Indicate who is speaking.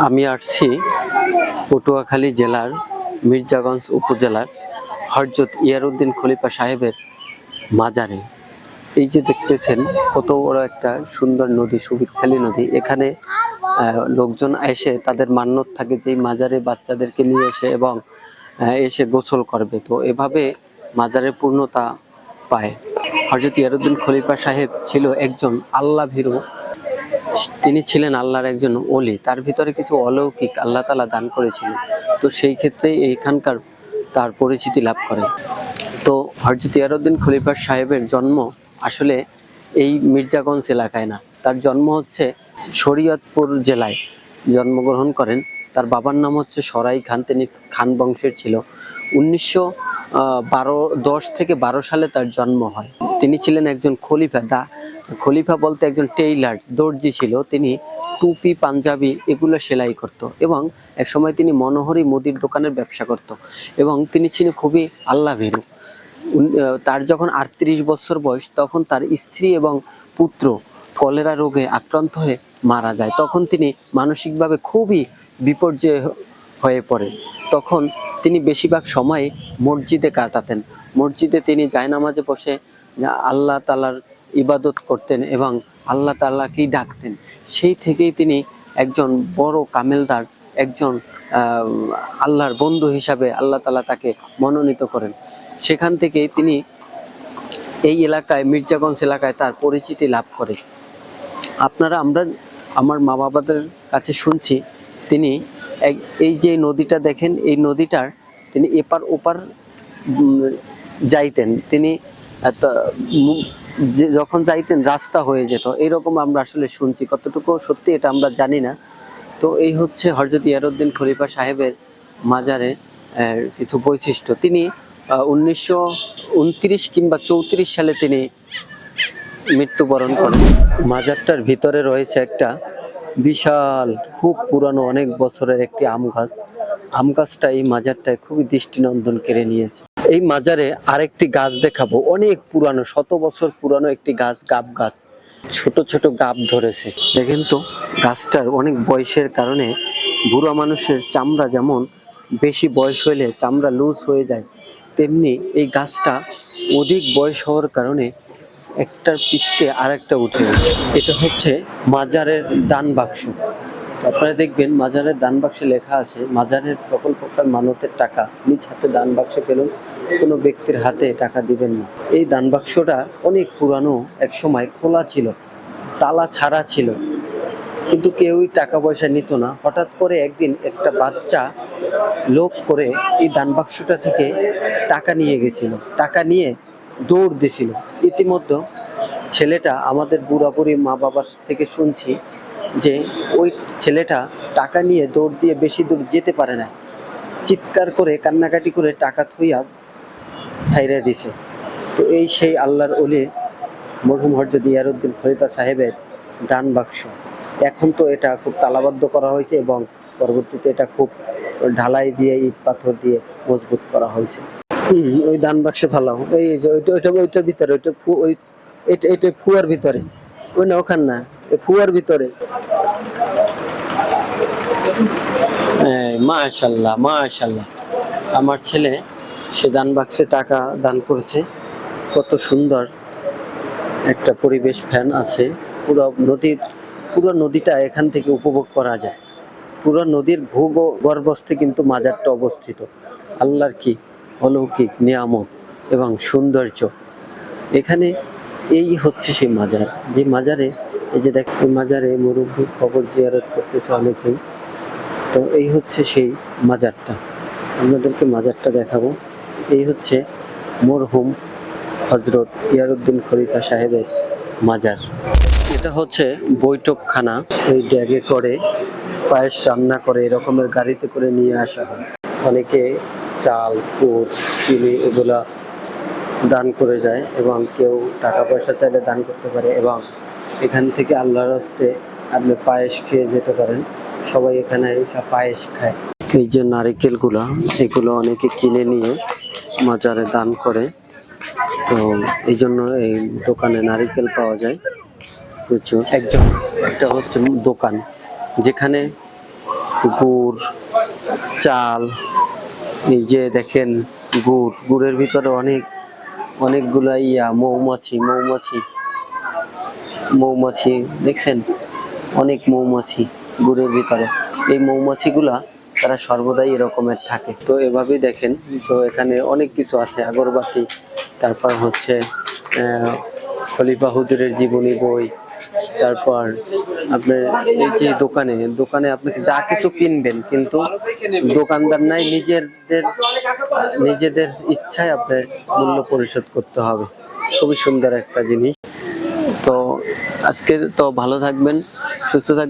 Speaker 1: আমি আসছি পটুয়াখালী জেলার মির্জাগঞ্জ উপজেলার হযরত ইয়ারউদ্দিন খলিফা সাহেবের মাজারে। এই যে দেখতেছেন কত বড় একটা সুন্দর নদী, সুবিদখালী নদী। এখানে লোকজন এসে তাদের মান্যত থাকে যে মাজারে বাচ্চাদেরকে নিয়ে এসে এবং এসে গোসল করবে। তো এভাবে মাজারের পূর্ণতা পায়। হযরত ইয়ারউদ্দিন খলিফা সাহেব ছিল একজন আল্লাহ ভীরু, তিনি ছিলেন আল্লাহর একজন ওলি। তার ভিতরে কিছু অলৌকিক আল্লাহ তাআলা দান করেছিলেন। তো সেই ক্ষেত্রে এইখানকার তার পরিচিতি লাভ করে। তো হযরত ইয়ারউদ্দিন খলিফা সাহেবের জন্ম আসলে এই মির্জাগঞ্জ এলাকায় না, তার জন্ম হচ্ছে শরীয়তপুর জেলায় জন্মগ্রহণ করেন। তার বাবার নাম হচ্ছে সরাই খান, তিনি খান বংশের ছিল। 1910 থেকে 12 সালে তার জন্ম হয়। তিনি ছিলেন একজন খলিফা। খলিফা বলতে একজন টেইলার, দর্জি ছিল। তিনি টুপি, পাঞ্জাবি এগুলো সেলাই করত এবং এক সময় তিনি মনোহরি মুদির দোকানের ব্যবসা করত এবং তিনি ছিলেন খুবই আল্লাহ ভীরু। তার যখন 38 বছর বয়স, তখন তার স্ত্রী এবং পুত্র কলেরা রোগে আক্রান্ত হয়ে মারা যায়। তখন তিনি মানসিকভাবে খুবই বিপর্যয় হয়ে পড়ে। তখন তিনি বেশিরভাগ সময় মসজিদে কাটাতেন। মসজিদে তিনি জায়নামাজে বসে আল্লাহ তাআলার ইবাদত করতেন এবং আল্লাহ তাআলাকেই ডাকতেন। সেই থেকেই তিনি একজন বড় কামেলদার, একজন আল্লাহর বন্ধু হিসাবে আল্লাহ তাআলা তাকে মনোনীত করেন। সেখান থেকে তিনি এই এলাকায়, মির্জাগঞ্জ এলাকায় তার পরিচিতি লাভ করে। আমরা আমার মা বাবাদের কাছে শুনছি, তিনি এই যে নদীটা দেখেন, এই নদীটার তিনি এপার ওপার যাইতেন। তিনি যখন যাইতেন রাস্তা হয়ে যেত, এরকম আমরা আসলে শুনছি। কতটুকু সত্যি এটা আমরা জানি না। তো এই হচ্ছে হযরত ইয়ারউদ্দিন খলিফা সাহেবের মাজারে কিছু বৈশিষ্ট্য। তিনি 1929 কিংবা 34 সালে তিনি মৃত্যুবরণ করেন। মাজারটার ভিতরে রয়েছে একটা বিশাল, খুব পুরানো, অনেক বছরের একটি আম গাছ। আম গাছটা এই মাজারটায় খুবই দৃষ্টিনন্দন কেড়ে নিয়েছে। এই মাজারে আরেকটি গাছ দেখাবো, অনেক পুরানো, 100 বছর পুরানো একটি গাছ, গাব গাছ। ছোট ছোট গাব ধরেছে। দেখেন তো, গাছটার অনেক বয়সের কারণে বুড়া মানুষের চামড়া যেমন বেশি বয়স হইলে চামড়া লুজ হয়ে যায়, তেমনি এই গাছটা অধিক বয়স হওয়ার কারণে একটার পৃষ্ঠে আরেকটা উঠে গেছে। এটা হচ্ছে মাজারের দান বাক্স। আপনারা দেখবেন মাজারের দান বাক্সে লেখা আছে, মাজারের সকল প্রকার মানতের টাকা নিজ হাতে দান বাক্সে পেলেন, কোনো ব্যক্তির হাতে টাকা দিবেন না। এই দান বাক্সটা অনেক পুরানো, এক সময় খোলা ছিল, তালা ছাড়া ছিল, কিন্তু কেউই টাকা পয়সা নিত না। হঠাৎ করে একদিন একটা বাচ্চা লোভ করে এই দান বাক্সটা থেকে টাকা নিয়ে গেছিল, টাকা নিয়ে দৌড় দিয়েছিল। ইতিমধ্যে ছেলেটা, আমাদের বুড়াবুড়ি মা বাবার থেকে শুনছি যে ওই ছেলেটা টাকা নিয়ে দৌড় দিয়ে বেশি দূর যেতে পারে না, চিৎকার করে কান্নাকাটি করে টাকা থুইয়া ছাইরা দিছে। তো এই সেই আল্লাহর ওলি মরহুম হযরত ইয়ারউদ্দিন খলিফা সাহেবের দান বাক্স। এখন তো এটা খুব তালাবদ্ধ করা হয়েছে এবং পরবর্তীতে এটা খুব ঢালাই দিয়ে, ইট পাথর দিয়ে মজবুত করা হয়েছে। ওই দান বাক্সে ফালাও, এই যে ওইটার ভিতরে, এটা ফুয়ার ভিতরে, ওই না ওখান না, ফুয়ার ভিতরে। মাশাআল্লাহ মাশাআল্লাহ, আমার ছেলে সে দান বাক্সে টাকা দান করেছে। কত সুন্দর একটা পরিবেশ, ফ্যান আছে। পুরো নদীটা এখান থেকে উপভোগ করা যায়। পুরো নদীর ভূগর্ভস্থে কিন্তু মাজারটা অবস্থিত। আল্লাহর কি অলৌকিক নিয়ামত এবং সৌন্দর্য। এখানে এই হচ্ছে সেই মাজার, যে মাজারে, এই যে দেখ, মাজারে মুরব্বি কবর জিয়ারত করতেছে অনেকেই। তো এই হচ্ছে সেই মাজারটা, আপনাদেরকে মাজারটা দেখাবো। এই হচ্ছে মরহুম হযরত ইয়ারউদ্দিন খলিফা সাহেবের মাজার। এটা হচ্ছে বৈঠকখানা। এই ড্যাগে করে পায়েস রান্না করে এরকমের গাড়িতে করে নিয়ে আসা হয়। অনেকে চাল, কুট, চিনি এগুলা দান করে যায় এবং কেউ টাকা পয়সা চাইলে দান করতে পারে এবং এখান থেকে আল্লাহর হস্তে আপনি পায়েস খেয়ে যেতে পারেন। সবাই এখানে এসে পায়েস খায়। এই যে নারিকেলগুলা, এগুলো অনেকে কিনে নিয়ে মাজারে দান করে। তো এই জন্য এই দোকানে নারিকেল পাওয়া যায় প্রচুর। একটা হচ্ছে দোকান, যেখানে গুড়, চাল, এই যে দেখেন গুড়ের ভিতরে অনেকগুলা মৌমাছি দেখছেন, অনেক মৌমাছি গুড়ের ভিতরে। এই মৌমাছিগুলা তারা সর্বদাই এরকমের থাকে। তো এভাবেই দেখেন, তো এখানে অনেক কিছু আছে, আগরবাতি, তারপর হচ্ছে খলিফা হুজুরের জীবনী বই, তারপর আপনার এই যে দোকানে আপনি যা কিছু কিনবেন, কিন্তু দোকানদার নাই, নিজেদের ইচ্ছায় আপনার মূল্য পরিশোধ করতে হবে। খুবই সুন্দর একটা জিনিস। তো আজকে তো ভালো থাকবেন, সুস্থ থাকবেন।